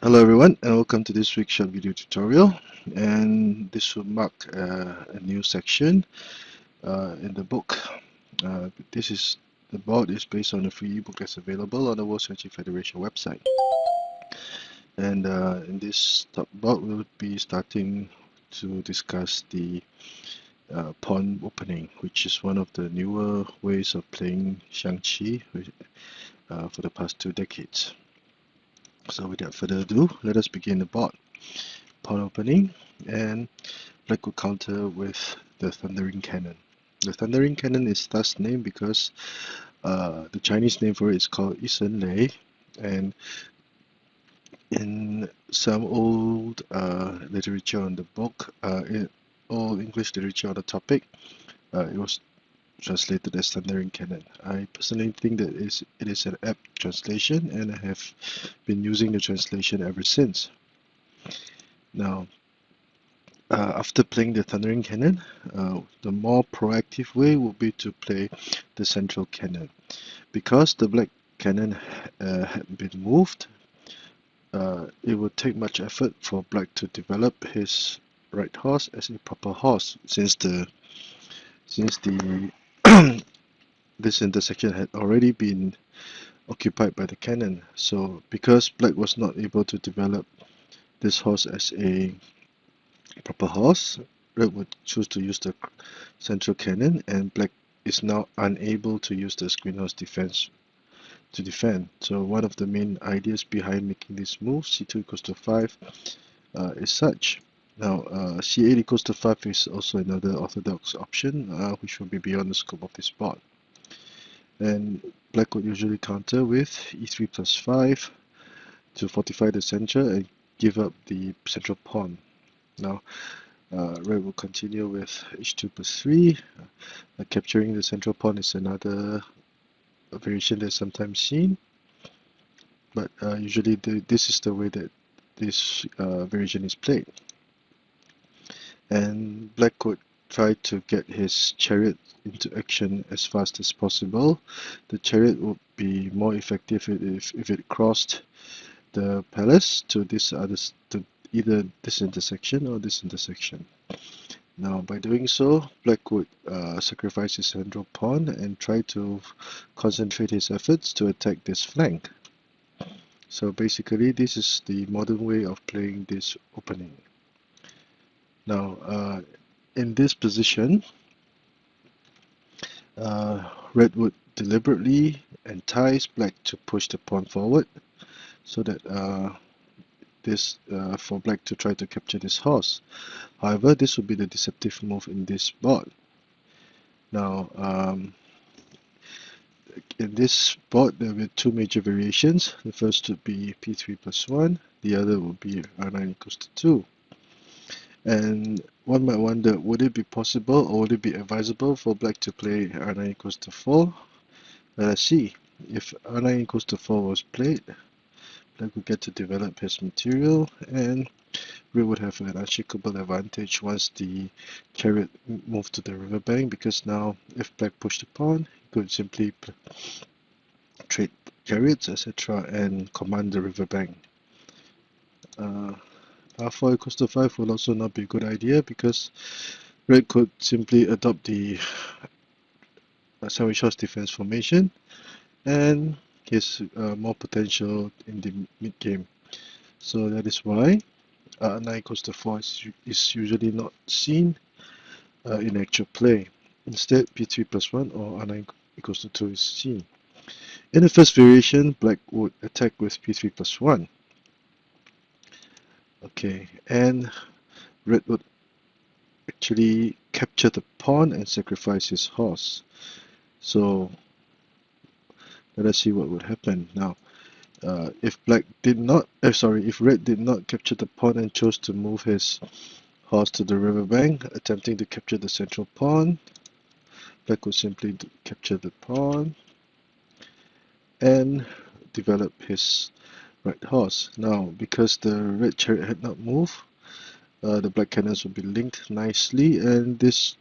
Hello everyone and welcome to this week's short video tutorial, and this will mark a new section in the book. The board is based on a free ebook that's available on the World Xiangqi Federation website, and in this top board we'll be starting to discuss the pawn opening, which is one of the newer ways of playing Xiangqi for the past 2 decades. So without further ado, let us begin the board. Pawn opening, and Black will counter with the Thundering Cannon. The Thundering Cannon is thus named because the Chinese name for it is called Yisen Lei, and in some old literature on the book, in old English literature on the topic, it was translated as Thundering Cannon. I personally think that it is an apt translation, and I have been using the translation ever since. Now, after playing the Thundering Cannon, the more proactive way would be to play the Central Cannon. Because the Black Cannon had been moved, it would take much effort for Black to develop his right horse as a proper horse, since this intersection had already been occupied by the cannon. So because Black was not able to develop this horse as a proper horse, Red would choose to use the central cannon, and Black is now unable to use the screen horse defense to defend. So one of the main ideas behind making this move, c2 equals to 5, is such. Now c8 equals to 5 is also another orthodox option, which will be beyond the scope of this board. And Black would usually counter with e3 plus 5 to fortify the center and give up the central pawn. Now Red will continue with h2 plus 3. Capturing the central pawn is another variation that's sometimes seen, but usually this is the way that this variation is played. And Black would try to get his chariot into action as fast as possible. The chariot would be more effective if it crossed the palace to either this intersection or this intersection. Now, by doing so, Black would sacrifice his central pawn and try to concentrate his efforts to attack this flank. So basically, this is the modern way of playing this opening. Now, in this position, Red would deliberately entice Black to push the pawn forward, so that for Black to try to capture this horse. However, this would be the deceptive move in this board. Now, in this board, there will be two major variations. The first would be p3 plus 1, the other would be r9 equals to 2. And one might wonder, would it be possible or would it be advisable for Black to play r9 equals to 4? Let us see. If r9 equals to 4 was played, Black would get to develop his material, and Red would have an unshakable advantage once the chariot moved to the riverbank, because now if Black pushed the pawn, he could simply trade chariots, etc., and command the riverbank. R4 equals to 5 will also not be a good idea, because Red could simply adopt the sandwich horse defense formation, and he has more potential in the mid game. So that is why 9 equals to 4 is usually not seen in actual play. Instead, p3 plus 1 or r9 equals to 2 is seen. In the first variation, Black would attack with p3 plus 1. Okay, and Red would actually capture the pawn and sacrifice his horse. So let us see what would happen. Now, if Red did not capture the pawn and chose to move his horse to the riverbank, attempting to capture the central pawn, Black would simply capture the pawn and develop his right horse. Now, because the red chariot had not moved, the black cannons would be linked nicely, and this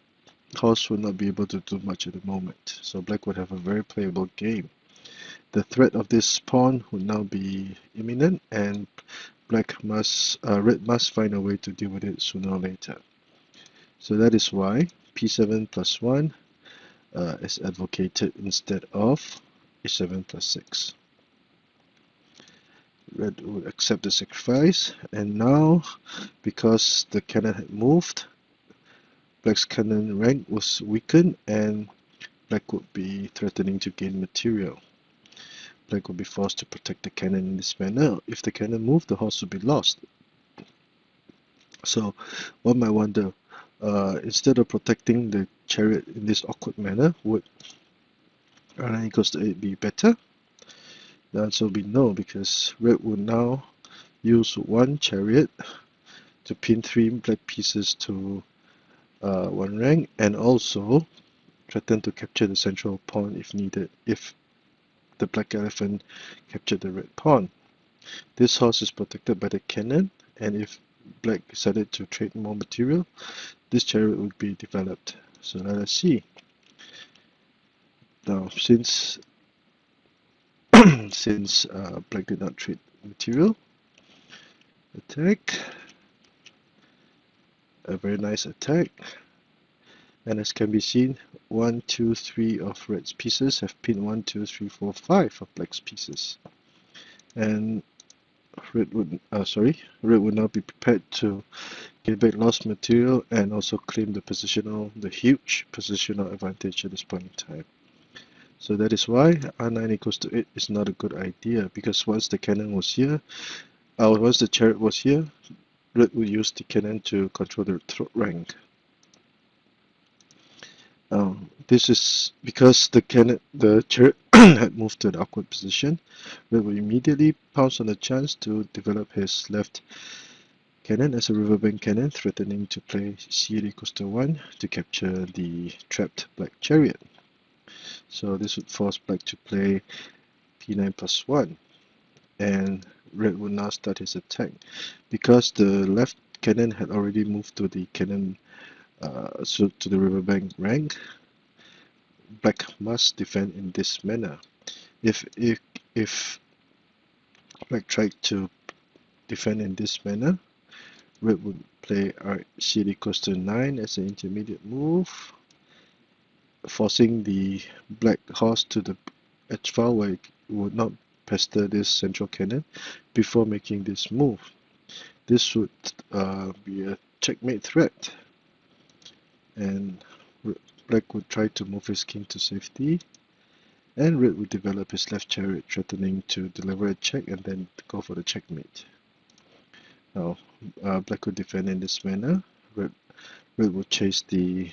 horse would not be able to do much at the moment. So Black would have a very playable game. The threat of this pawn would now be imminent, and red must find a way to deal with it sooner or later. So that is why p7 plus 1 is advocated instead of h7 plus 6. Red would accept the sacrifice, and now, because the cannon had moved, black's cannon rank was weakened, and black would be threatening to gain material. Black would be forced to protect the cannon in this manner. If the cannon moved, the horse would be lost. So one might wonder, instead of protecting the chariot in this awkward manner, would r9 equals to 8 be better? The answer will be no, because red would now use one chariot to pin 3 black pieces to one rank, and also threaten to capture the central pawn if needed, if the black elephant captured the red pawn. This horse is protected by the cannon, and if black decided to trade more material, this chariot would be developed. So let us see. Now, since black did not trade material, attack, a very nice attack, and as can be seen, 1, 2, 3 of red's pieces have pinned 1, 2, 3, 4, 5 of black's pieces, and red would now be prepared to get back lost material and also claim the huge positional advantage at this point in time. So that is why r9 equals to 8 is not a good idea, because once the cannon was here, once the chariot was here, red would use the cannon to control the throat rank. This is because the chariot had moved to an awkward position. Red would immediately pounce on the chance to develop his left cannon as a riverbank cannon, threatening to play c8 equals to 1 to capture the trapped black chariot. So this would force black to play p9 plus 1, and red would now start his attack. Because the left cannon had already moved to the cannon, to the riverbank rank, black must defend in this manner. If black tried to defend in this manner, red would play c8 equals to 9 as an intermediate move, forcing the black horse to the edge file where it would not pester this central cannon before making this move. This would be a checkmate threat, and black would try to move his king to safety, and red would develop his left chariot, threatening to deliver a check and then go for the checkmate. Now, black would defend in this manner. Red would chase the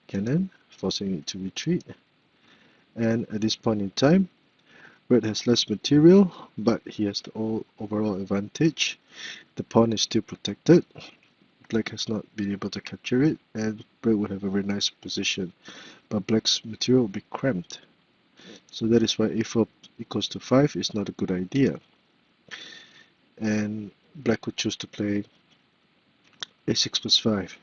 cannon, forcing it to retreat. And at this point in time, red has less material, but he has the overall advantage. The pawn is still protected. Black has not been able to capture it, and red would have a very nice position, but black's material will be cramped. So that is why a4 equals to 5 is not a good idea. And black would choose to play a6 plus 5.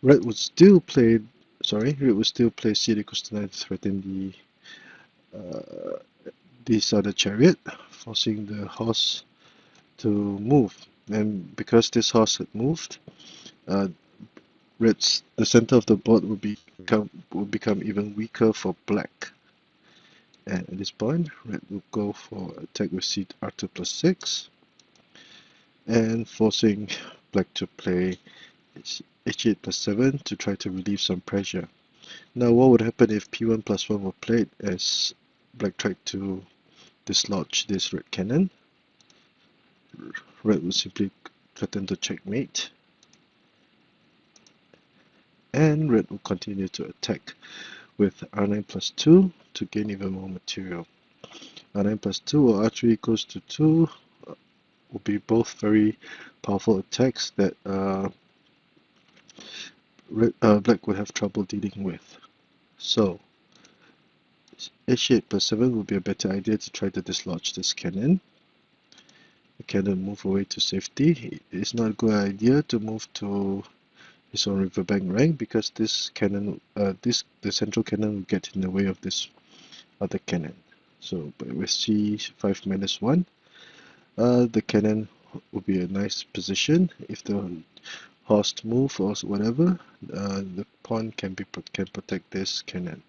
Red would still play c8 equals to 9 to threaten this other chariot, forcing the horse to move. And because this horse had moved, the center of the board will become even weaker for black. And at this point, red will go for attack with r2 plus 6, and forcing black to play h8 plus 7 to try to relieve some pressure. Now, what would happen if p1 plus 1 were played as black tried to dislodge this red cannon? Red would simply threaten to checkmate, and red will continue to attack with r9 plus 2 to gain even more material. r9 plus 2 or r3 equals to 2 will be both very powerful attacks that black would have trouble dealing with. So h8 plus 7 would be a better idea to try to dislodge this cannon. The cannon move away to safety. It's not a good idea to move to his own riverbank rank, because this cannon, the central cannon will get in the way of this other cannon. So with c5 minus 1, the cannon would be a nice position. If the horse move or whatever, the pawn can protect this cannon.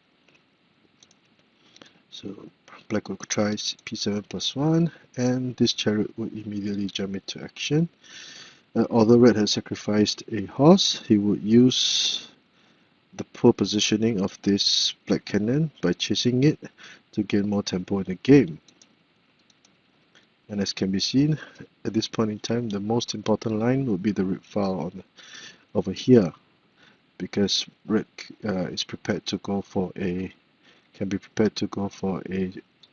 So black would try p7 plus 1, and this chariot would immediately jump into action. Although red has sacrificed a horse, he would use the poor positioning of this black cannon by chasing it to gain more tempo in the game. And as can be seen, at this point in time, the most important line would be the rib file over here, because red is prepared to go for a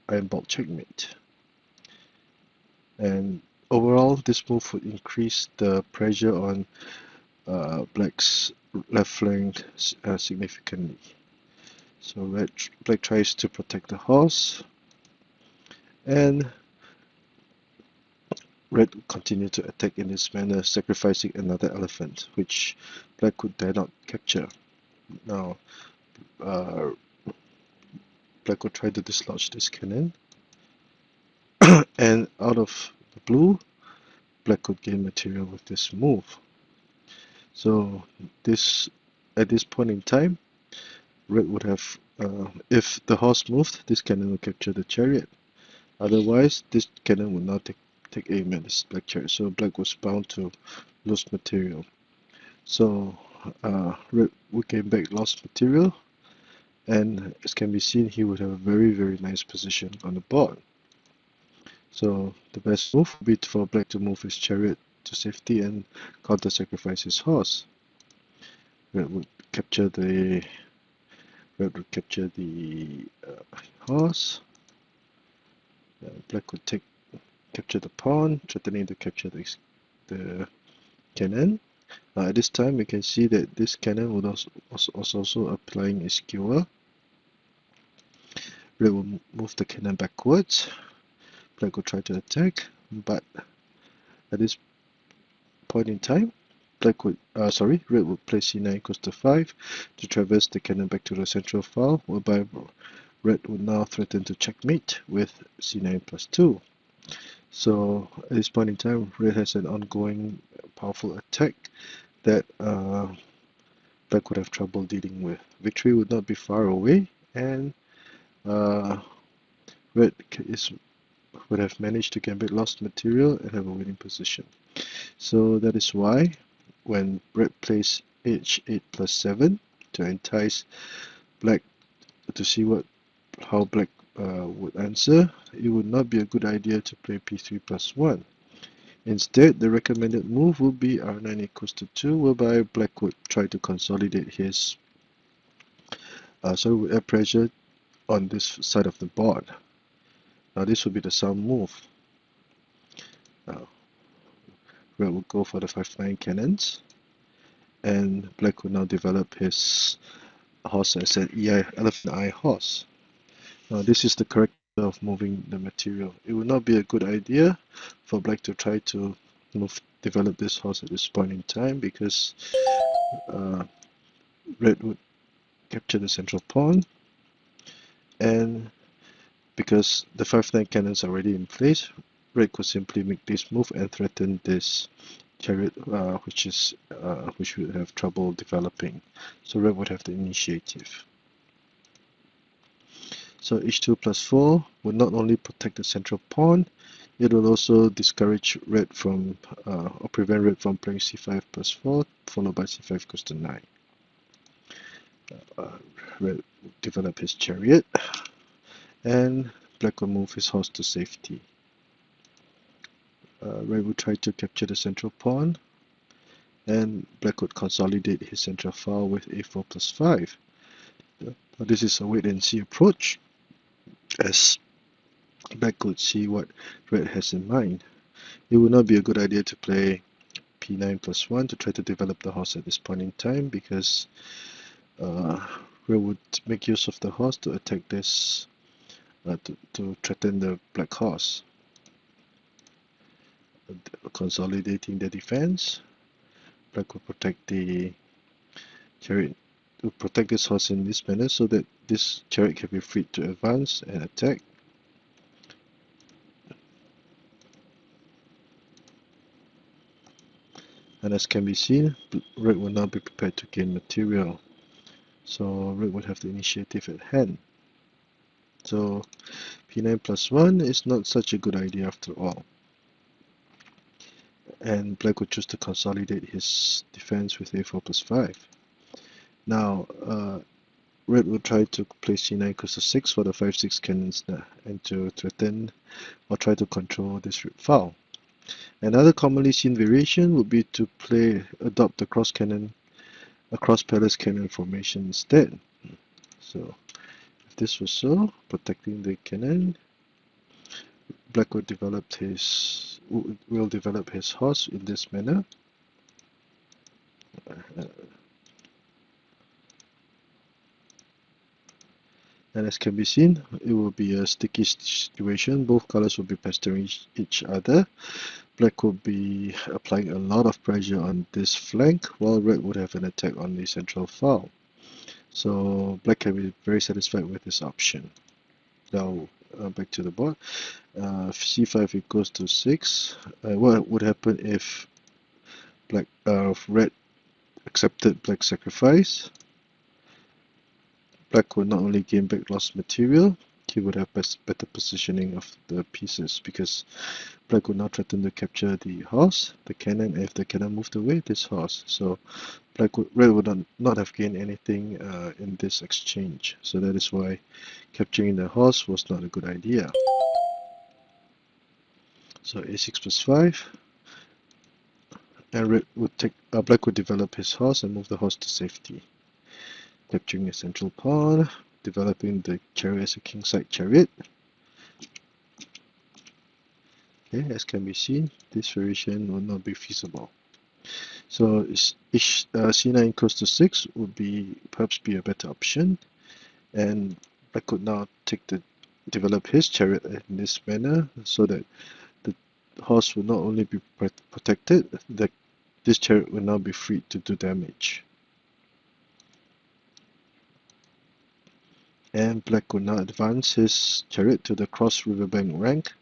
iron bolt checkmate. And overall, this move would increase the pressure on black's left flank significantly. So black tries to protect the horse, and red would continue to attack in this manner, sacrificing another elephant, which black would dare not capture. Now, black would try to dislodge this cannon, and out of the blue, black could gain material with this move. So at this point in time, red would have, if the horse moved, this cannon would capture the chariot. Otherwise, this cannon would not take aim at this black chariot. So black was bound to lose material. So red would gain back lost material, and as can be seen, he would have a very, very nice position on the board. So the best move would be for black to move his chariot to safety and counter-sacrifice his horse. Red would capture the horse. Black would capture the pawn, threatening to capture the cannon. At this time, we can see that this cannon would also applying a skewer. Red will move the cannon backwards. Black will try to attack, but at this point in time, red would play c9 equals to 5 to traverse the cannon back to the central file, whereby red would now threaten to checkmate with c9 plus 2. So at this point in time, red has an ongoing powerful attack that black would have trouble dealing with. Victory would not be far away, and red would have managed to gain back lost material and have a winning position. So that is why when red plays h8 plus 7 to entice black to see how black would answer, it would not be a good idea to play p3 plus 1. Instead, the recommended move would be r9 equals to 2, whereby black would try to consolidate his would add pressure on this side of the board. Now this would be the sound move. Red would go for the 5-9 cannons, and black would now develop his horse as an elephant eye horse. Now this is the correct way of moving the material. It would not be a good idea for black to try to develop this horse at this point in time, because red would capture the central pawn, and because the 5-9 cannons are already in place, red could simply make this move and threaten this chariot, which would have trouble developing. So red would have the initiative. So h2 plus 4 would not only protect the central pawn, it will also discourage red from, or prevent red from playing c5 plus 4, followed by c5 equals to 9. Red will develop his chariot, and black will move his horse to safety. Red will try to capture the central pawn, and black would consolidate his central file with a4 plus 5. This is a wait and see approach, as black could see what red has in mind. It would not be a good idea to play p9 plus 1 to try to develop the horse at this point in time, because red would make use of the horse to attack this, to threaten the black horse. Consolidating the defense, black will protect the chariot, to protect this horse in this manner so that this chariot can be freed to advance and attack. And as can be seen, red will now be prepared to gain material. So red will have the initiative at hand. So p9 plus 1 is not such a good idea after all. And black would choose to consolidate his defense with a4 plus 5. Now, red will try to play c9 equals to 6 for the 5-6 cannons and to threaten or try to control this red file. Another commonly seen variation would be to adopt the cross palace cannon formation instead. So if this was so, protecting the cannon, black will develop his horse in this manner. And as can be seen, it will be a sticky situation. Both colors will be pestering each other. Black will be applying a lot of pressure on this flank, while red would have an attack on the central file. So black can be very satisfied with this option. Now back to the board. c5 equals to 6. What would happen if red accepted black's sacrifice? Black would not only gain back lost material, he would have better positioning of the pieces, because black would now threaten to capture the horse, the cannon, and if the cannon moved away, this horse. So red would not have gained anything in this exchange. So that is why capturing the horse was not a good idea. So a6 plus 5, and black would develop his horse and move the horse to safety, capturing a central pawn, developing the chariot as a kingside chariot. Okay, as can be seen, this variation will not be feasible. So c9 equals to 6 would perhaps be a better option, and black could now develop his chariot in this manner so that the horse will not only be protected, this chariot will now be free to do damage. And black will now advance his chariot to the cross riverbank rank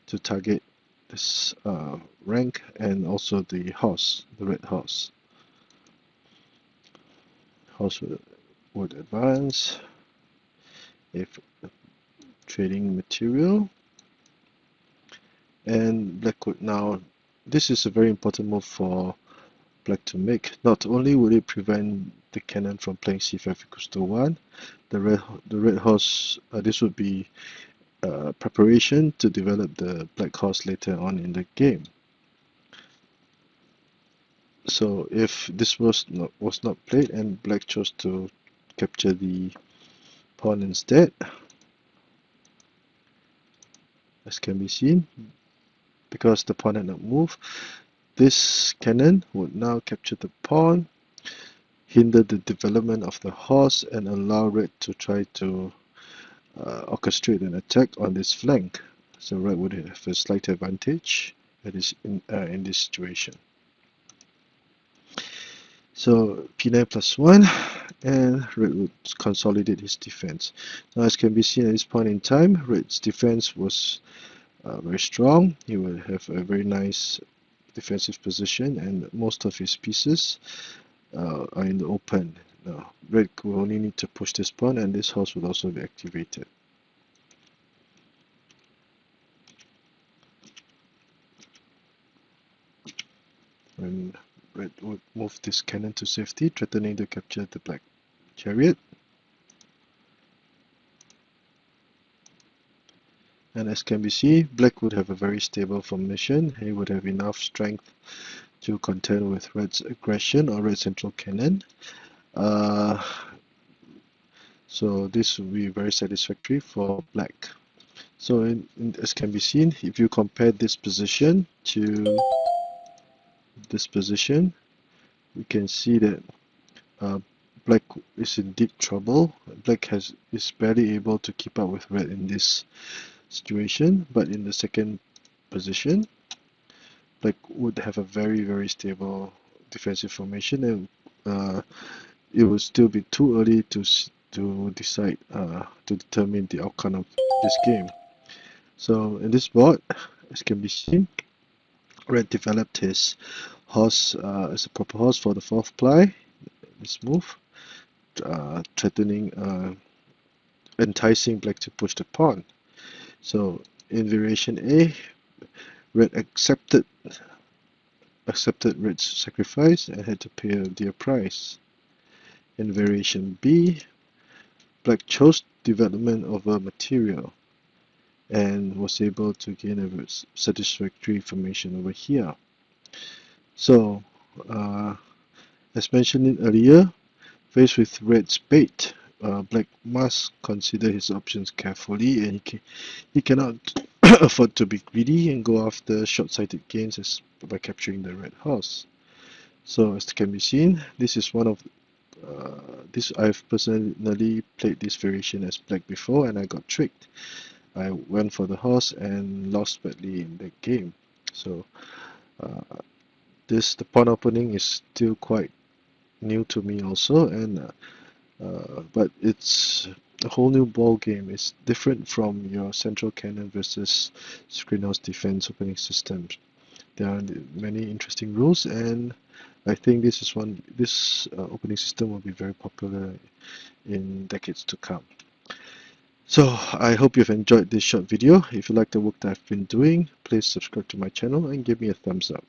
to target this rank and also the horse, the red horse. Horse would advance if trading material, and black would now. This is a very important move for black to make. Not only would it prevent the cannon from playing c5 equals to 1, the red horse. This would be preparation to develop the black horse later on in the game. So if this was not played and black chose to capture the pawn instead, as can be seen, because the pawn had not moved, this cannon would now capture the pawn, hinder the development of the horse, and allow red to try to orchestrate an attack on this flank. So red would have a slight advantage in this situation. So p9 plus 1, and red would consolidate his defense. Now, as can be seen at this point in time, red's defense was very strong. He would have a very nice defensive position, and most of his pieces are in the open. Now, red will only need to push this pawn, and this horse will also be activated. And red would move this cannon to safety, threatening to capture the black chariot. And as can be seen, black would have a very stable formation. He would have enough strength to contend with red's aggression or red central cannon. So this will be very satisfactory for black. So as can be seen, if you compare this position to this position, we can see that black is in deep trouble. Black is barely able to keep up with red in this situation, but in the second position, black would have a very stable defensive formation, and it would still be too early to decide to determine the outcome of this game. So in this board, as can be seen, red developed his Horse is a proper horse for the fourth ply. This move, threatening, enticing black to push the pawn. So in variation A, red accepted red's sacrifice and had to pay a dear price. In variation B, black chose development over material and was able to gain a satisfactory formation over here. So, as mentioned earlier, faced with red's bait, black must consider his options carefully, and he cannot afford to be greedy and go after short-sighted gains by capturing the red horse. So as can be seen, this is one of this I've personally played this variation as black before, and I got tricked. I went for the horse and lost badly in the game. So uh, the pawn opening is still quite new to me also, and but it's a whole new ball game. It's different from your central cannon versus screenhouse defense opening systems. There are many interesting rules, and I think this opening system will be very popular in decades to come. So I hope you've enjoyed this short video. If you like the work that I've been doing, please subscribe to my channel and give me a thumbs up.